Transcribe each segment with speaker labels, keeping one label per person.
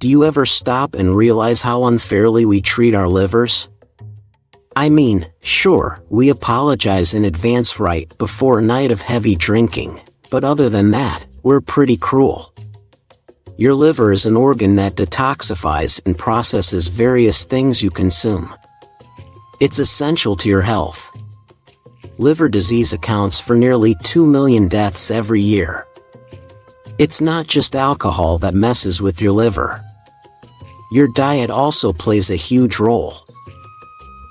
Speaker 1: Do you ever stop and realize how unfairly we treat our livers? I mean, sure, we apologize in advance right before a night of heavy drinking, but other than that, we're pretty cruel. Your liver is an organ that detoxifies and processes various things you consume. It's essential to your health. Liver disease accounts for nearly 2 million deaths every year. It's not just alcohol that messes with your liver. Your diet also plays a huge role.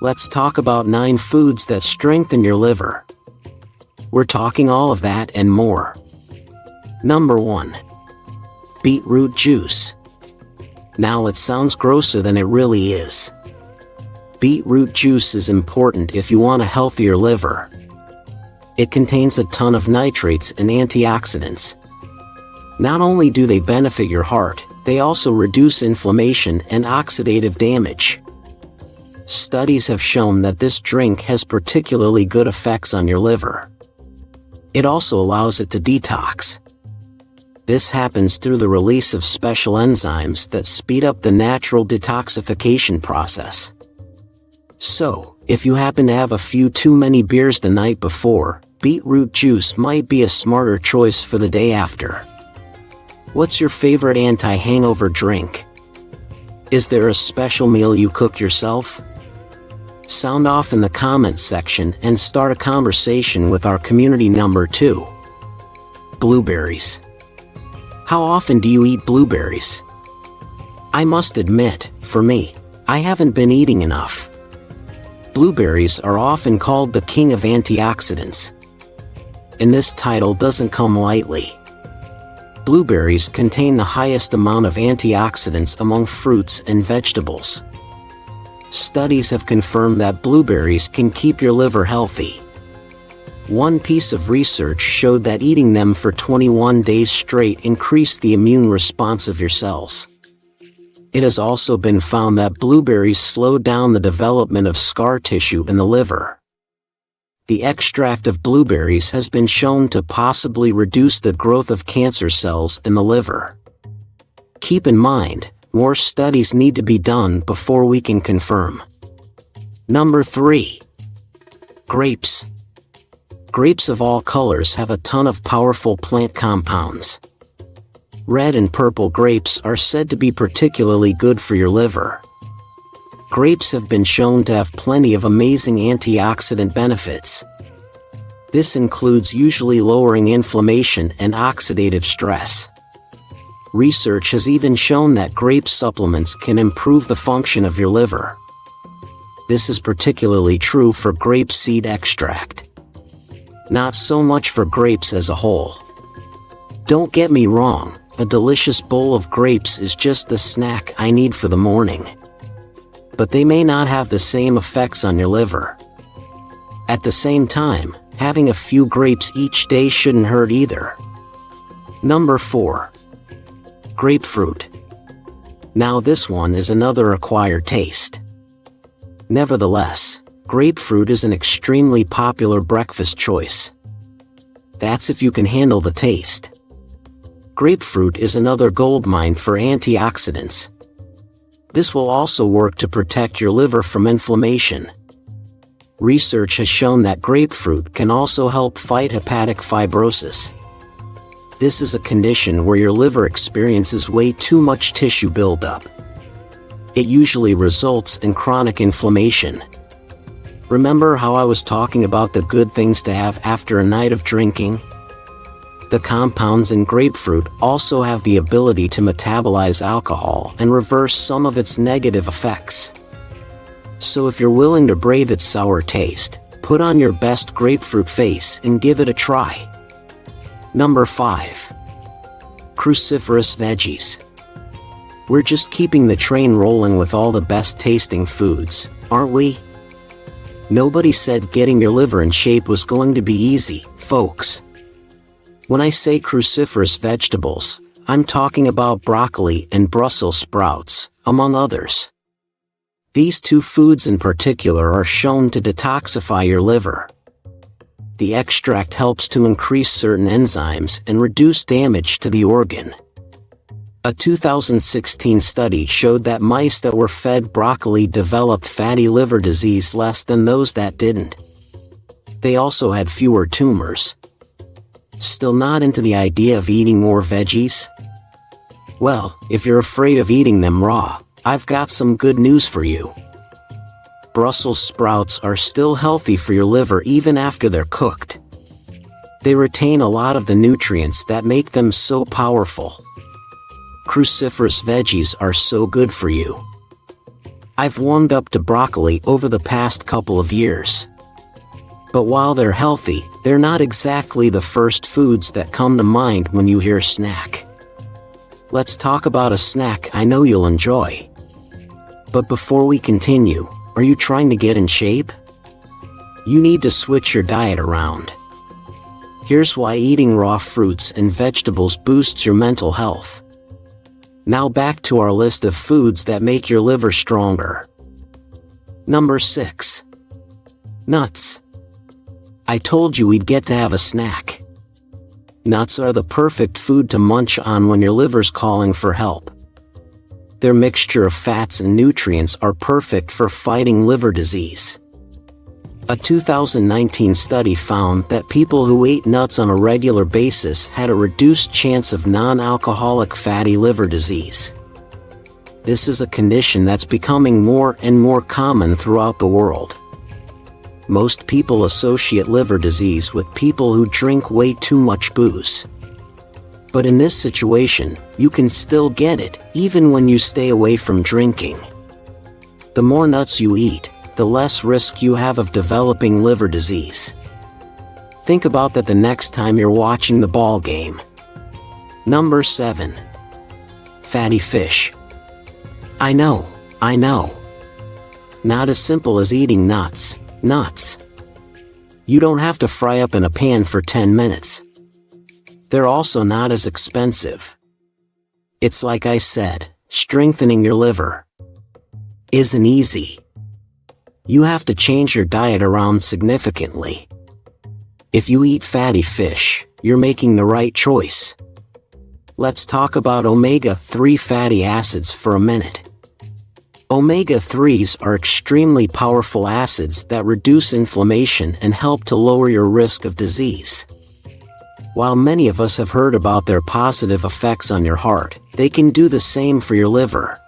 Speaker 1: Let's talk about 9 foods that strengthen your liver. We're talking all of that and more. Number 1. Beetroot juice. Now it sounds grosser than it really is. Beetroot juice is important if you want a healthier liver. It contains a ton of nitrates and antioxidants. Not only do they benefit your heart, they also reduce inflammation and oxidative damage. Studies have shown that this drink has particularly good effects on your liver. It also allows it to detox. This happens through the release of special enzymes that speed up the natural detoxification process. So, if you happen to have a few too many beers the night before, beetroot juice might be a smarter choice for the day after. What's your favorite anti-hangover drink? Is there a special meal you cook yourself? Sound off in the comments section and start a conversation with our community. Number 2. Blueberries. How often do you eat blueberries? I must admit, for me, I haven't been eating enough. Blueberries are often called the king of antioxidants. And this title doesn't come lightly. Blueberries contain the highest amount of antioxidants among fruits and vegetables. Studies have confirmed that blueberries can keep your liver healthy. One piece of research showed that eating them for 21 days straight increased the immune response of your cells. It has also been found that blueberries slow down the development of scar tissue in the liver. The extract of blueberries has been shown to possibly reduce the growth of cancer cells in the liver. Keep in mind, more studies need to be done before we can confirm. Number 3. Grapes. Grapes of all colors have a ton of powerful plant compounds. Red and purple grapes are said to be particularly good for your liver. Grapes have been shown to have plenty of amazing antioxidant benefits. This includes usually lowering inflammation and oxidative stress. Research has even shown that grape supplements can improve the function of your liver. This is particularly true for grape seed extract. Not so much for grapes as a whole. Don't get me wrong, a delicious bowl of grapes is just the snack I need for the morning. But they may not have the same effects on your liver. At the same time, having a few grapes each day shouldn't hurt either. Number 4. Grapefruit. Now this one is another acquired taste. Nevertheless, grapefruit is an extremely popular breakfast choice. That's if you can handle the taste. Grapefruit is another goldmine for antioxidants. This will also work to protect your liver from inflammation. Research has shown that grapefruit can also help fight hepatic fibrosis. This is a condition where your liver experiences way too much tissue buildup. It usually results in chronic inflammation. Remember how I was talking about the good things to have after a night of drinking? The compounds in grapefruit also have the ability to metabolize alcohol and reverse some of its negative effects. So if you're willing to brave its sour taste, put on your best grapefruit face and give it a try. Number 5. Cruciferous veggies. We're just keeping the train rolling with all the best tasting foods, aren't we? Nobody said getting your liver in shape was going to be easy, folks. When I say cruciferous vegetables, I'm talking about broccoli and Brussels sprouts, among others. These 2 foods in particular are shown to detoxify your liver. The extract helps to increase certain enzymes and reduce damage to the organ. A 2016 study showed that mice that were fed broccoli developed fatty liver disease less than those that didn't. They also had fewer tumors. Still not into the idea of eating more veggies? Well, if you're afraid of eating them raw, I've got some good news for you. Brussels sprouts are still healthy for your liver even after they're cooked. They retain a lot of the nutrients that make them so powerful. Cruciferous veggies are so good for you. I've warmed up to broccoli over the past couple of years. But while they're healthy, they're not exactly the first foods that come to mind when you hear snack. Let's talk about a snack I know you'll enjoy. But before we continue, are you trying to get in shape? You need to switch your diet around. Here's why eating raw fruits and vegetables boosts your mental health. Now back to our list of foods that make your liver stronger. Number 6. Nuts. I told you we'd get to have a snack. Nuts are the perfect food to munch on when your liver's calling for help. Their mixture of fats and nutrients are perfect for fighting liver disease. A 2019 study found that people who ate nuts on a regular basis had a reduced chance of non-alcoholic fatty liver disease. This is a condition that's becoming more and more common throughout the world. Most people associate liver disease with people who drink way too much booze. But in this situation, you can still get it, even when you stay away from drinking. The more nuts you eat, the less risk you have of developing liver disease. Think about that the next time you're watching the ball game. Number 7. Fatty fish. I know. Not as simple as eating nuts. You don't have to fry up in a pan for 10 minutes. They're also not as expensive. It's like I said, strengthening your liver isn't easy. You have to change your diet around significantly. If you eat fatty fish, you're making the right choice. Let's talk about omega-3 fatty acids for a minute. Omega-3s are extremely powerful acids that reduce inflammation and help to lower your risk of disease. While many of us have heard about their positive effects on your heart, they can do the same for your liver.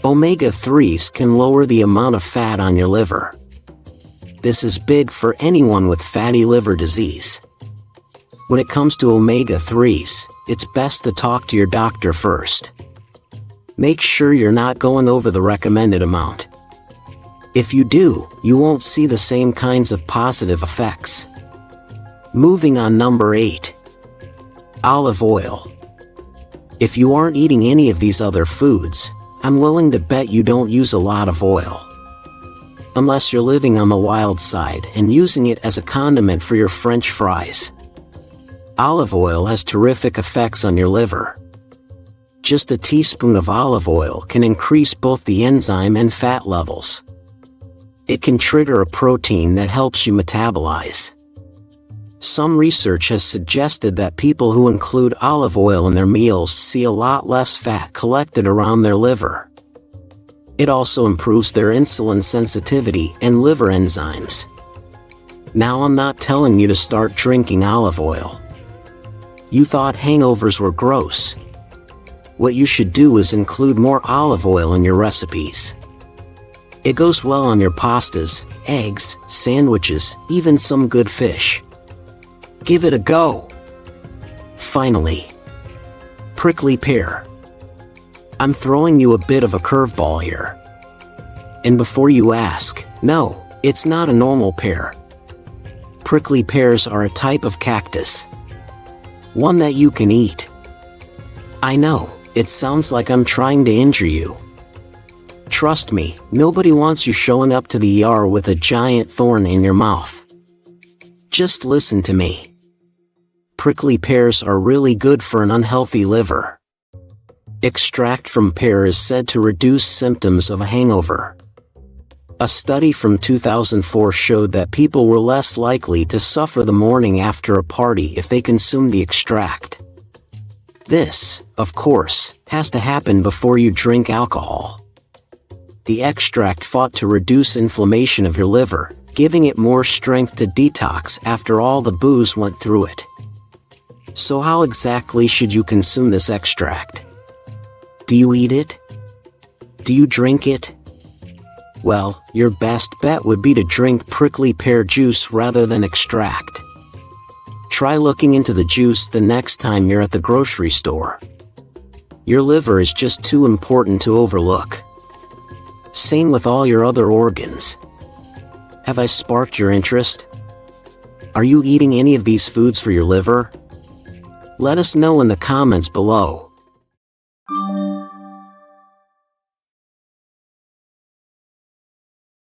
Speaker 1: Omega-3s can lower the amount of fat on your liver. This is big for anyone with fatty liver disease. When it comes to omega-3s, it's best to talk to your doctor first. Make sure you're not going over the recommended amount. If you do, you won't see the same kinds of positive effects. Moving on. Number 8. Olive oil. If you aren't eating any of these other foods, I'm willing to bet you don't use a lot of oil. Unless you're living on the wild side and using it as a condiment for your French fries. Olive oil has terrific effects on your liver. Just a teaspoon of olive oil can increase both the enzyme and fat levels. It can trigger a protein that helps you metabolize. Some research has suggested that people who include olive oil in their meals see a lot less fat collected around their liver. It also improves their insulin sensitivity and liver enzymes. Now, I'm not telling you to start drinking olive oil. You thought hangovers were gross. What you should do is include more olive oil in your recipes. It goes well on your pastas, eggs, sandwiches, even some good fish. Give it a go. Finally, prickly pear. I'm throwing you a bit of a curveball here. And before you ask, no, it's not a normal pear. Prickly pears are a type of cactus. One that you can eat. I know, it sounds like I'm trying to injure you. Trust me, nobody wants you showing up to the ER with a giant thorn in your mouth. Just listen to me. Prickly pears are really good for an unhealthy liver. Extract from pear is said to reduce symptoms of a hangover. A study from 2004 showed that people were less likely to suffer the morning after a party if they consumed the extract. This, of course, has to happen before you drink alcohol. The extract fought to reduce inflammation of your liver, giving it more strength to detox after all the booze went through it. So how exactly should you consume this extract? Do you eat it? Do you drink it? Well, your best bet would be to drink prickly pear juice rather than extract. Try looking into the juice the next time you're at the grocery store. Your liver is just too important to overlook. Same with all your other organs. Have I sparked your interest? Are you eating any of these foods for your liver? Let us know in the comments below.